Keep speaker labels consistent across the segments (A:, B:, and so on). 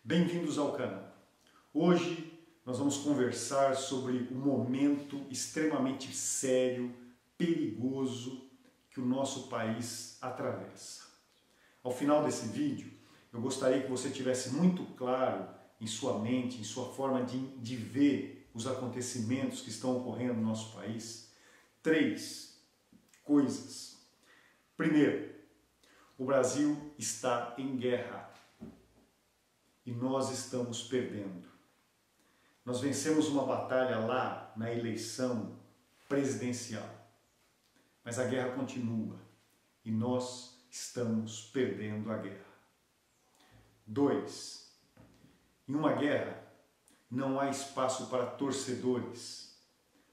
A: Bem-vindos ao canal. Hoje nós vamos conversar sobre um momento extremamente sério, perigoso que o nosso país atravessa. Ao final desse vídeo, eu gostaria que você tivesse muito claro em sua mente, em sua forma de ver os acontecimentos que estão ocorrendo no nosso país, 3 coisas. Primeiro, o Brasil está em guerra. E nós estamos perdendo. Nós vencemos uma batalha lá na eleição presidencial, mas a guerra continua e nós estamos perdendo a guerra. 2. Em uma guerra não há espaço para torcedores.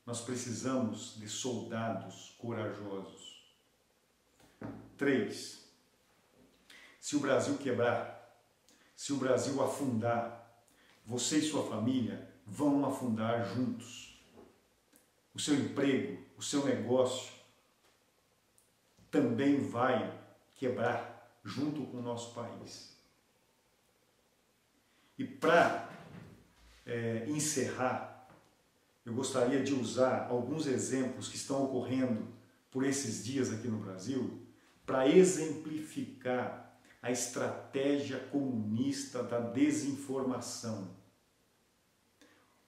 A: Nós precisamos de soldados corajosos. 3. Se o Brasil quebrar, se o Brasil afundar, você e sua família vão afundar juntos. O seu emprego, o seu negócio também vai quebrar junto com o nosso país. E para encerrar, eu gostaria de usar alguns exemplos que estão ocorrendo por esses dias aqui no Brasil para exemplificar a estratégia comunista da desinformação.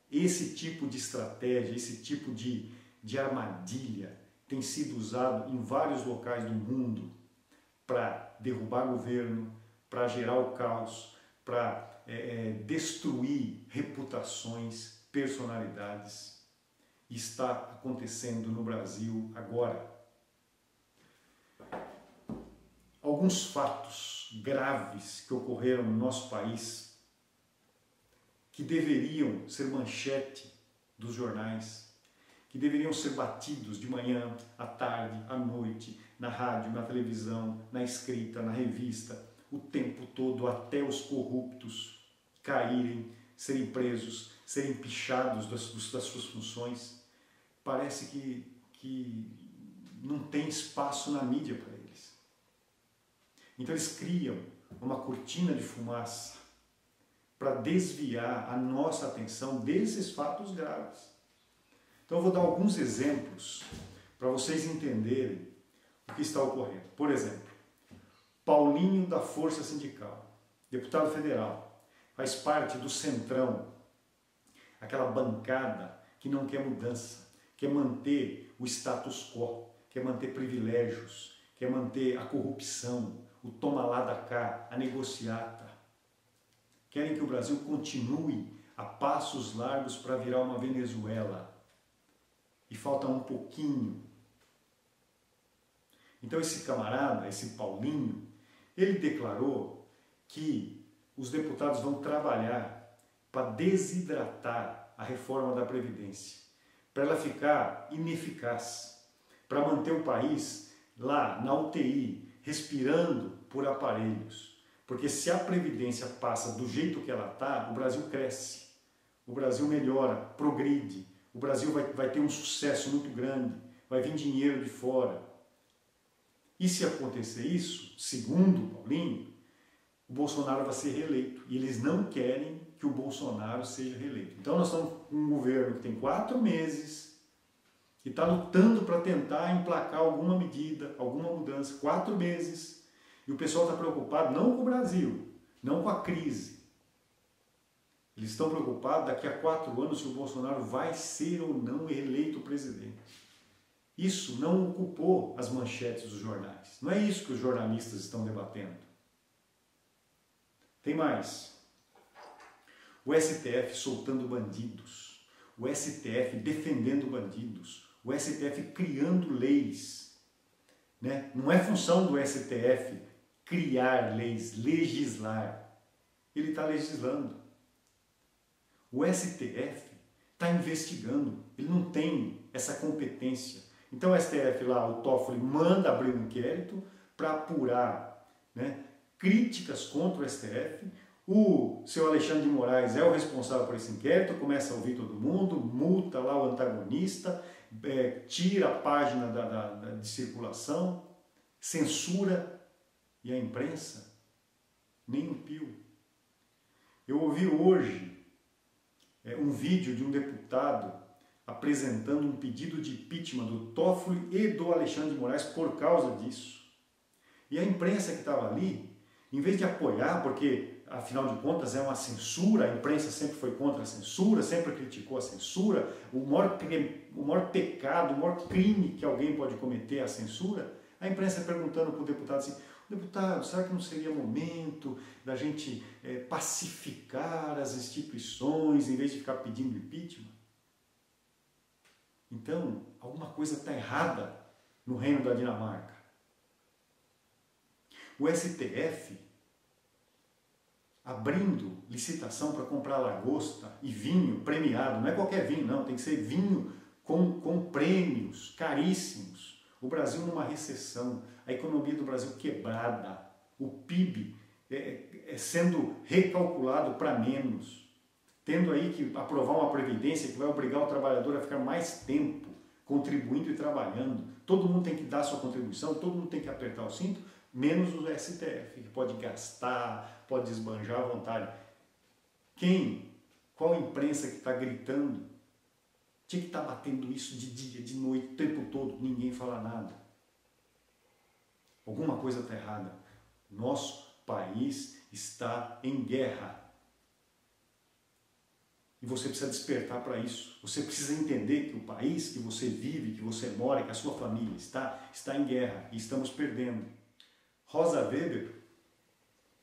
A: Esse tipo de estratégia, esse tipo de armadilha tem sido usado em vários locais do mundo para derrubar governo, para gerar o caos, para destruir reputações, personalidades. E está acontecendo no Brasil agora. Alguns fatos graves que ocorreram no nosso país, que deveriam ser manchete dos jornais, que deveriam ser batidos de manhã, à tarde, à noite, na rádio, na televisão, na escrita, na revista, o tempo todo, até os corruptos caírem, serem presos, serem pichados das suas funções. Parece que não tem espaço na mídia para eles. Então eles criam uma cortina de fumaça para desviar a nossa atenção desses fatos graves. Então eu vou dar alguns exemplos para vocês entenderem o que está ocorrendo. Por exemplo, Paulinho da Força Sindical, deputado federal, faz parte do Centrão, aquela bancada que não quer mudança, quer manter o status quo, quer manter privilégios, quer manter a corrupção, o toma lá da cá, a negociata. Querem que o Brasil continue a passos largos para virar uma Venezuela. E falta um pouquinho. Então esse camarada, esse Paulinho, ele declarou que os deputados vão trabalhar para desidratar a reforma da Previdência, para ela ficar ineficaz, para manter o país lá na UTI, respirando por aparelhos. Porque se a Previdência passa do jeito que ela está, o Brasil cresce, o Brasil melhora, progride, o Brasil vai ter um sucesso muito grande, vai vir dinheiro de fora. E se acontecer isso, segundo o Paulinho, o Bolsonaro vai ser reeleito. E eles não querem que o Bolsonaro seja reeleito. Então nós estamos com um governo que tem 4 meses, que está lutando para tentar emplacar alguma medida, alguma mudança, 4 meses, e o pessoal está preocupado não com o Brasil, não com a crise. Eles estão preocupados daqui a 4 anos se o Bolsonaro vai ser ou não eleito presidente. Isso não ocupou as manchetes dos jornais. Não é isso que os jornalistas estão debatendo. Tem mais. O STF soltando bandidos, o STF defendendo bandidos, o STF criando leis. Né? Não é função do STF criar leis, legislar. Ele está legislando. O STF está investigando. Ele não tem essa competência. Então o STF lá, o Toffoli, manda abrir um inquérito para apurar, né, críticas contra o STF. O seu Alexandre de Moraes é o responsável por esse inquérito, começa a ouvir todo mundo, multa lá o antagonista, tira a página de circulação, censura, e a imprensa nem um pio. Eu Eu vi hoje um vídeo de um deputado apresentando um pedido de impeachment do Toffoli e do Alexandre de Moraes por causa disso. E a imprensa que estava ali, em vez de apoiar, porque afinal de contas é uma censura, a imprensa sempre foi contra a censura, sempre criticou a censura, o maior pecado, o maior crime que alguém pode cometer é a censura, a imprensa perguntando para o deputado assim, deputado, será que não seria momento da gente pacificar as instituições em vez de ficar pedindo impeachment? Então, alguma coisa está errada no reino da Dinamarca. O STF, abrindo licitação para comprar lagosta e vinho premiado, não é qualquer vinho não, tem que ser vinho com prêmios caríssimos. O Brasil numa recessão, a economia do Brasil quebrada, o PIB sendo recalculado para menos, tendo aí que aprovar uma previdência que vai obrigar o trabalhador a ficar mais tempo contribuindo e trabalhando. Todo mundo tem que dar sua contribuição, todo mundo tem que apertar o cinto, menos o STF, que pode gastar, pode esbanjar à vontade. Qual imprensa que está gritando? Tinha que estar batendo isso de dia, de noite, o tempo todo, ninguém fala nada. Alguma coisa está errada. Nosso país está em guerra. E você precisa despertar para isso. Você precisa entender que o país que você vive, que você mora, que a sua família está em guerra e estamos perdendo. Rosa Weber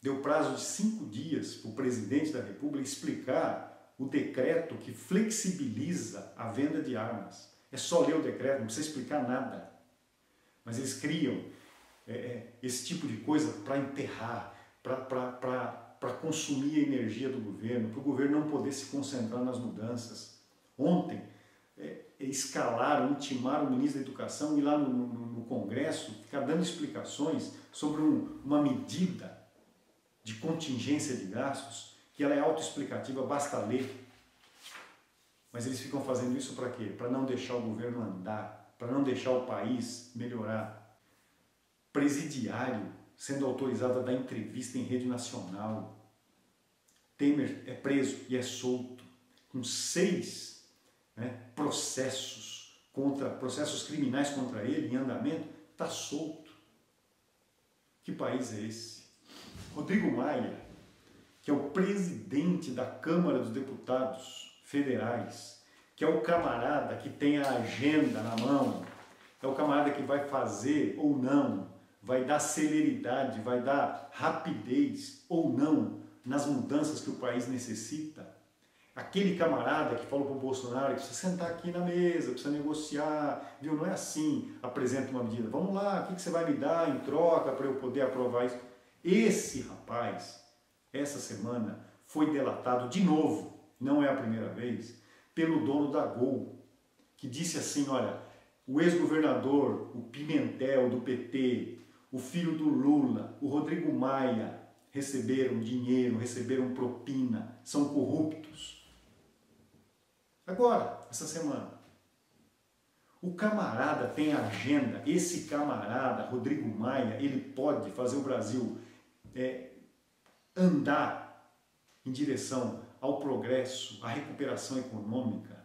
A: deu prazo de 5 dias para o presidente da República explicar o decreto que flexibiliza a venda de armas. É só ler o decreto, não precisa explicar nada. Mas eles criam esse tipo de coisa para enterrar, para consumir a energia do governo, para o governo não poder se concentrar nas mudanças. Ontem, escalaram, intimaram o ministro da Educação ir lá no Congresso, ficar dando explicações sobre uma medida de contingência de gastos, que ela é autoexplicativa, basta ler. Mas eles ficam fazendo isso para quê? Para não deixar o governo andar, para não deixar o país melhorar. Presidiário sendo autorizado a dar entrevista em rede nacional. Temer é preso e é solto, com 6 processos criminais contra ele em andamento, está solto. Que país é esse? Rodrigo Maia, que é o presidente da Câmara dos Deputados Federais, que é o camarada que tem a agenda na mão, é o camarada que vai fazer ou não, vai dar celeridade, vai dar rapidez ou não nas mudanças que o país necessita. Aquele camarada que falou para o Bolsonaro que precisa sentar aqui na mesa, precisa negociar, viu? Não é assim, apresenta uma medida. Vamos lá, o que você vai me dar em troca para eu poder aprovar isso? Esse rapaz, essa semana, foi delatado de novo, não é a primeira vez, pelo dono da Gol, que disse assim, olha, o ex-governador, o Pimentel do PT, o filho do Lula, o Rodrigo Maia, receberam dinheiro, receberam propina, são corruptos. Agora, essa semana, o camarada tem agenda, esse camarada, Rodrigo Maia, ele pode fazer o Brasil andar em direção ao progresso, à recuperação econômica,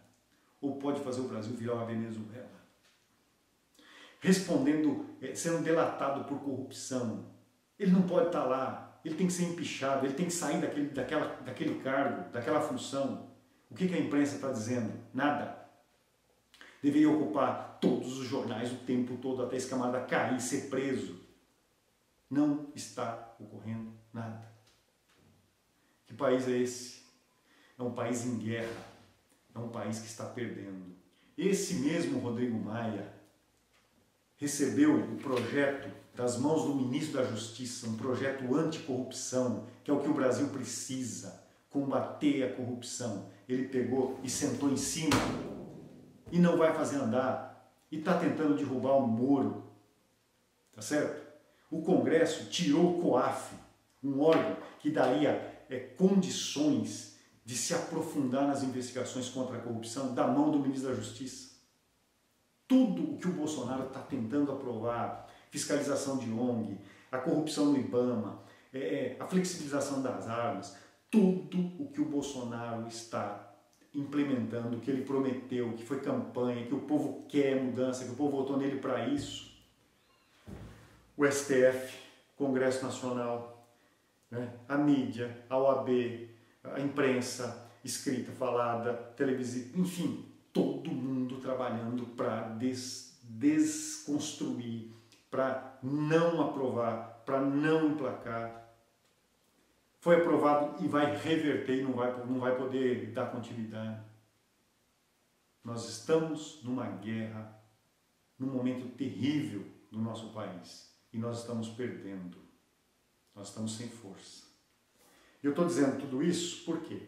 A: ou pode fazer o Brasil virar uma Venezuela. Respondendo, sendo delatado por corrupção. Ele não pode estar lá, ele tem que ser empichado, ele tem que sair daquele cargo, daquela função. O que a imprensa está dizendo? Nada. Deveria ocupar todos os jornais o tempo todo até esse camarada cair, ser preso. Não está ocorrendo nada. Que país é esse? É um país em guerra, é um país que está perdendo. Esse mesmo Rodrigo Maia recebeu o projeto das mãos do ministro da Justiça, um projeto anticorrupção, que é o que o Brasil precisa, combater a corrupção. Ele pegou e sentou em cima e não vai fazer andar e está tentando derrubar o Moro, tá certo? O Congresso tirou o COAF, um órgão que daria condições de se aprofundar nas investigações contra a corrupção, da mão do ministro da Justiça. Tudo o que o Bolsonaro está tentando aprovar, fiscalização de ONG, a corrupção no IBAMA, a flexibilização das armas, tudo o que Bolsonaro está implementando, o que ele prometeu, que foi campanha, que o povo quer mudança, que o povo votou nele para isso. O STF, Congresso Nacional, né? A mídia, a OAB, a imprensa, escrita, falada, televisiva, enfim, todo mundo trabalhando para desconstruir, para não aprovar, para não emplacar. Foi aprovado e vai reverter e não vai poder dar continuidade. Nós estamos numa guerra, num momento terrível do nosso país. E nós estamos perdendo. Nós estamos sem força. Eu estou dizendo tudo isso por quê?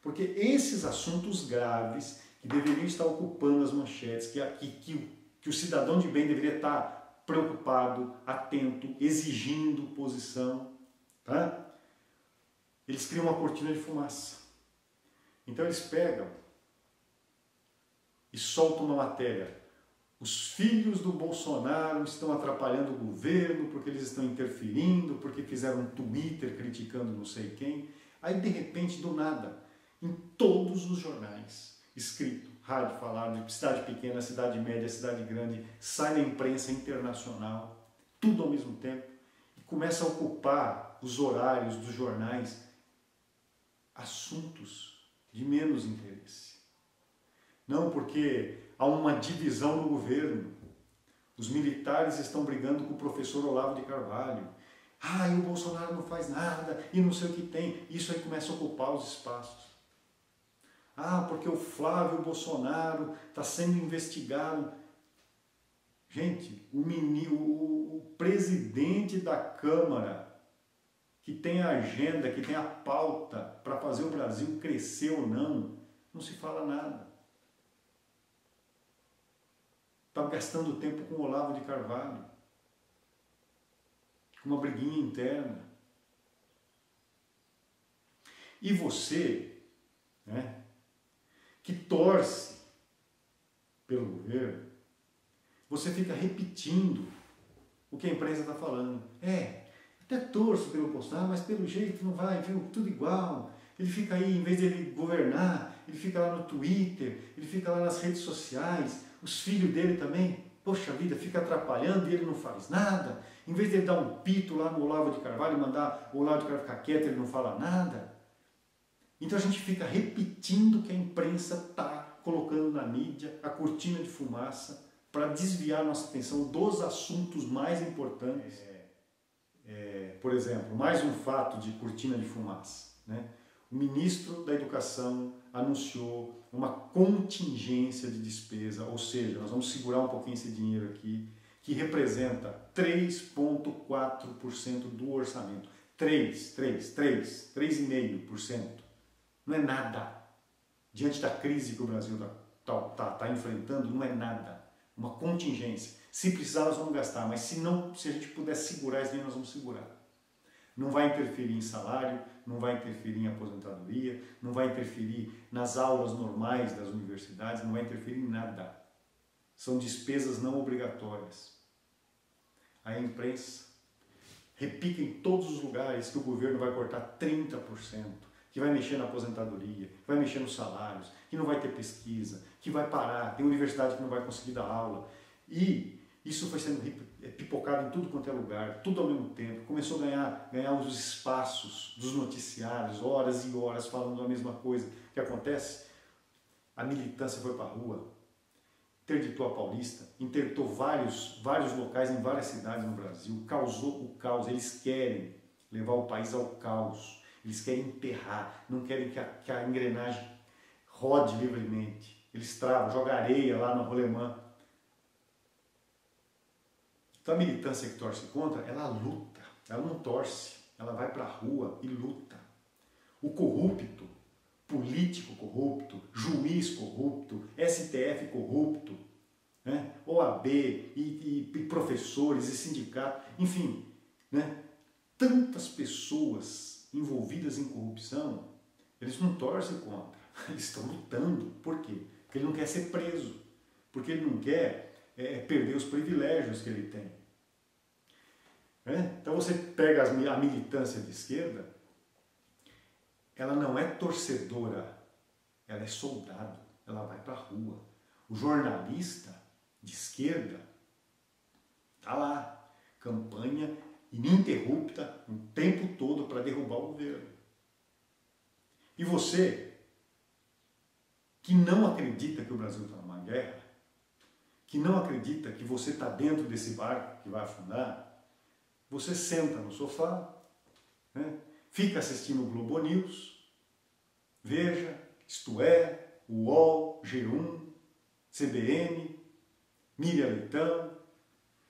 A: Porque esses assuntos graves que deveriam estar ocupando as manchetes, que o cidadão de bem deveria estar preocupado, atento, exigindo posição, tá? Eles criam uma cortina de fumaça. Então eles pegam e soltam uma matéria. Os filhos do Bolsonaro estão atrapalhando o governo porque eles estão interferindo, porque fizeram um Twitter criticando não sei quem. Aí, de repente, do nada, em todos os jornais, escrito, rádio, falado, de cidade pequena, cidade média, cidade grande, sai na imprensa internacional, tudo ao mesmo tempo, e começa a ocupar os horários dos jornais assuntos de menos interesse. Não porque há uma divisão no governo. Os militares estão brigando com o professor Olavo de Carvalho. E o Bolsonaro não faz nada, e não sei o que tem. Isso aí começa a ocupar os espaços. Porque o Flávio Bolsonaro está sendo investigado. Gente, o presidente da Câmara, que tem a agenda, que tem a pauta para fazer o Brasil crescer ou não se fala nada. Está gastando tempo com o Olavo de Carvalho, com uma briguinha interna. E você, né, que torce pelo governo, você fica repetindo o que a imprensa está falando. Até torço pelo Bolsonaro, mas pelo jeito não vai, viu? Tudo igual. Ele fica aí, em vez de ele governar, ele fica lá no Twitter, ele fica lá nas redes sociais, os filhos dele também, poxa vida, fica atrapalhando e ele não faz nada. Em vez de ele dar um pito lá no Olavo de Carvalho e mandar o Olavo de Carvalho ficar quieto, ele não fala nada. Então a gente fica repetindo que a imprensa está colocando na mídia a cortina de fumaça para desviar nossa atenção dos assuntos mais importantes. Por exemplo, mais um fato de cortina de fumaça, né? O ministro da Educação anunciou uma contingência de despesa, ou seja, nós vamos segurar um pouquinho esse dinheiro aqui, que representa 3,4% do orçamento. 3,5%. Não é nada. Diante da crise que o Brasil está enfrentando, não é nada. Uma contingência. Se precisar, nós vamos gastar, mas se a gente puder segurar esse dinheiro, nós vamos segurar. Não vai interferir em salário, não vai interferir em aposentadoria, não vai interferir nas aulas normais das universidades, não vai interferir em nada. São despesas não obrigatórias. A imprensa repica em todos os lugares que o governo vai cortar 30%, que vai mexer na aposentadoria, que vai mexer nos salários, que não vai ter pesquisa, que vai parar, tem universidade que não vai conseguir dar aula. E isso foi sendo pipocado em tudo quanto é lugar, tudo ao mesmo tempo. Começou a ganhar os espaços dos noticiários, horas e horas falando a mesma coisa. O que acontece? A militância foi para a rua, interditou a Paulista, interditou vários locais em várias cidades no Brasil, causou o caos. Eles querem levar o país ao caos, eles querem enterrar, não querem que a engrenagem rode livremente. Eles travam, jogam areia lá no rolemã. Então a militância que torce contra, ela luta, ela não torce, ela vai para a rua e luta. O corrupto, político corrupto, juiz corrupto, STF corrupto, né? OAB e professores e sindicatos, enfim, né? Tantas pessoas envolvidas em corrupção, eles não torcem contra, eles estão lutando. Por quê? Porque ele não quer ser preso, porque ele não quer perder os privilégios que ele tem. Então você pega a militância de esquerda, ela não é torcedora, ela é soldado, ela vai para a rua. O jornalista de esquerda está lá, campanha ininterrupta o tempo todo para derrubar o governo. E você, que não acredita que o Brasil está numa guerra, que não acredita que você está dentro desse barco que vai afundar, você senta no sofá, né? Fica assistindo o Globo News, Veja, Isto É, UOL, G1, CBN, Miriam Leitão,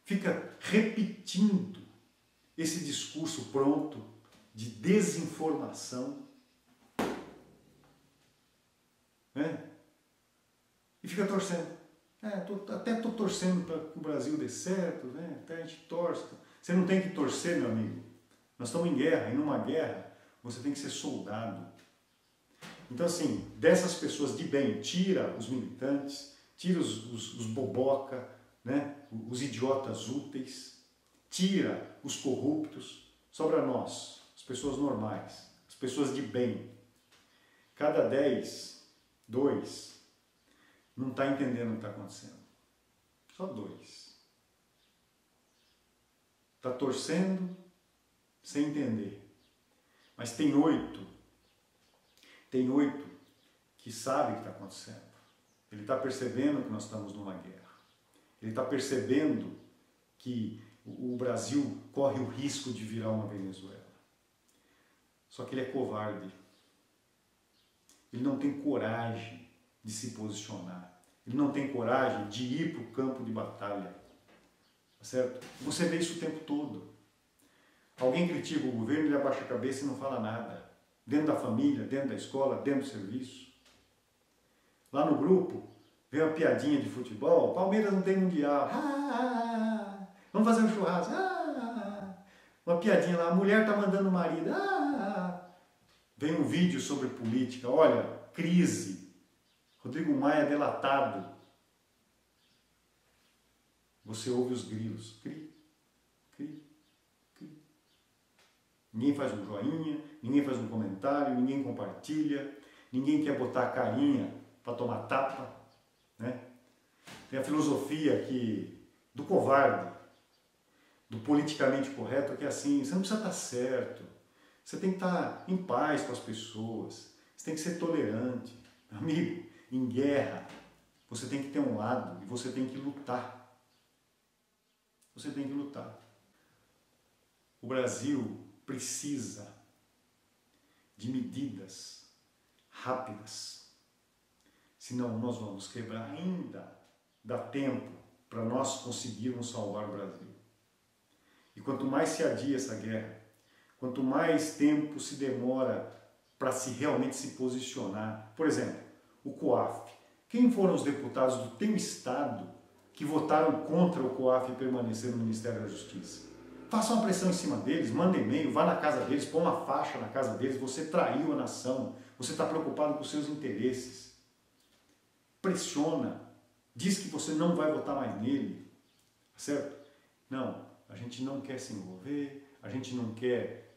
A: fica repetindo esse discurso pronto de desinformação, né? E fica torcendo. Até estou torcendo para que o Brasil dê certo, né? Até a gente torce. Você não tem que torcer, meu amigo. Nós estamos em guerra, e numa guerra você tem que ser soldado. Então, assim, dessas pessoas de bem, tira os militantes, tira os boboca, né? Os idiotas úteis, tira os corruptos, sobra nós, as pessoas normais, as pessoas de bem. Cada 10, 2 não está entendendo o que está acontecendo. Só 2. Está torcendo sem entender. Mas tem 8. Tem 8 que sabem o que está acontecendo. Ele está percebendo que nós estamos numa guerra. Ele está percebendo que o Brasil corre o risco de virar uma Venezuela. Só que ele é covarde. Ele não tem coragem de se posicionar. Ele não tem coragem de ir para o campo de batalha. Tá certo? Você vê isso o tempo todo. Alguém critica o governo, ele abaixa a cabeça e não fala nada. Dentro da família, dentro da escola, dentro do serviço. Lá no grupo, vem uma piadinha de futebol, Palmeiras não tem mundial. Vamos fazer um churrasco. Uma piadinha lá, a mulher está mandando o marido. Vem um vídeo sobre política, olha, crise. Rodrigo Maia delatado. Você ouve os grilos. Cri, cri, cri. Ninguém faz um joinha, ninguém faz um comentário, ninguém compartilha, ninguém quer botar a carinha para tomar tapa, né? Tem a filosofia do covarde, do politicamente correto, que é assim, você não precisa estar certo, você tem que estar em paz com as pessoas, você tem que ser tolerante. Amigo, em guerra, você tem que ter um lado e você tem que lutar. Você tem que lutar. O Brasil precisa de medidas rápidas. Senão nós vamos quebrar. Ainda dá tempo para nós conseguirmos salvar o Brasil. E quanto mais se adia essa guerra, quanto mais tempo se demora para se realmente se posicionar. Por exemplo, o COAF. Quem foram os deputados do teu estado que votaram contra o COAF permanecer no Ministério da Justiça? Faça uma pressão em cima deles, manda e-mail, vá na casa deles, põe uma faixa na casa deles, você traiu a nação, você está preocupado com os seus interesses. Pressiona, diz que você não vai votar mais nele, certo? Não, a gente não quer se envolver, a gente não quer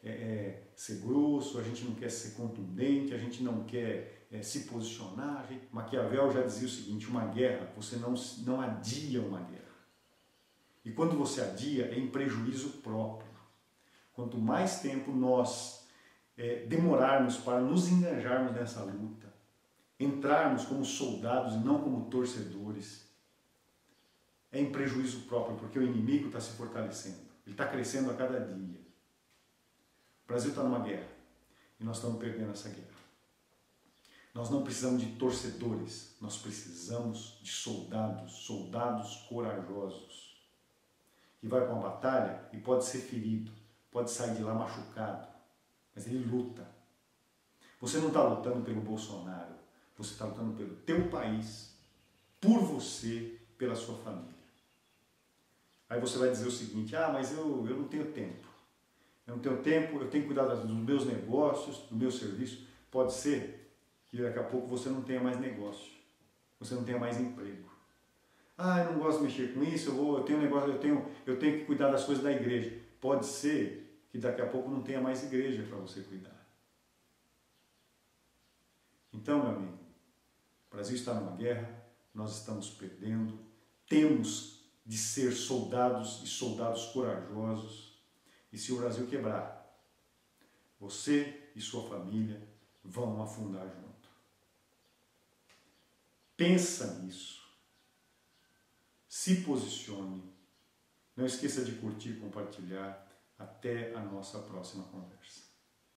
A: ser grosso, a gente não quer ser contundente, a gente não quer se posicionar. Maquiavel já dizia o seguinte, uma guerra, você não adia uma guerra. E quando você adia, é em prejuízo próprio. Quanto mais tempo nós demorarmos para nos engajarmos nessa luta, entrarmos como soldados e não como torcedores, é em prejuízo próprio, porque o inimigo está se fortalecendo. Ele está crescendo a cada dia. O Brasil está numa guerra e nós estamos perdendo essa guerra. Nós não precisamos de torcedores, nós precisamos de soldados corajosos, que vai para uma batalha e pode ser ferido, pode sair de lá machucado, mas ele luta. Você não está lutando pelo Bolsonaro, você está lutando pelo teu país, por você, pela sua família. Aí você vai dizer o seguinte, mas eu não tenho tempo. Eu não tenho tempo, eu tenho que cuidar dos meus negócios, do meu serviço. Pode ser que daqui a pouco você não tenha mais negócio, você não tenha mais emprego. Eu não gosto de mexer com isso, eu tenho negócio, eu tenho que cuidar das coisas da igreja. Pode ser que daqui a pouco não tenha mais igreja para você cuidar. Então, meu amigo, o Brasil está numa guerra, nós estamos perdendo, temos de ser soldados e soldados corajosos. E se o Brasil quebrar, você e sua família vão afundar junto. Pensa nisso. Se posicione. Não esqueça de curtir e compartilhar. Até a nossa próxima conversa.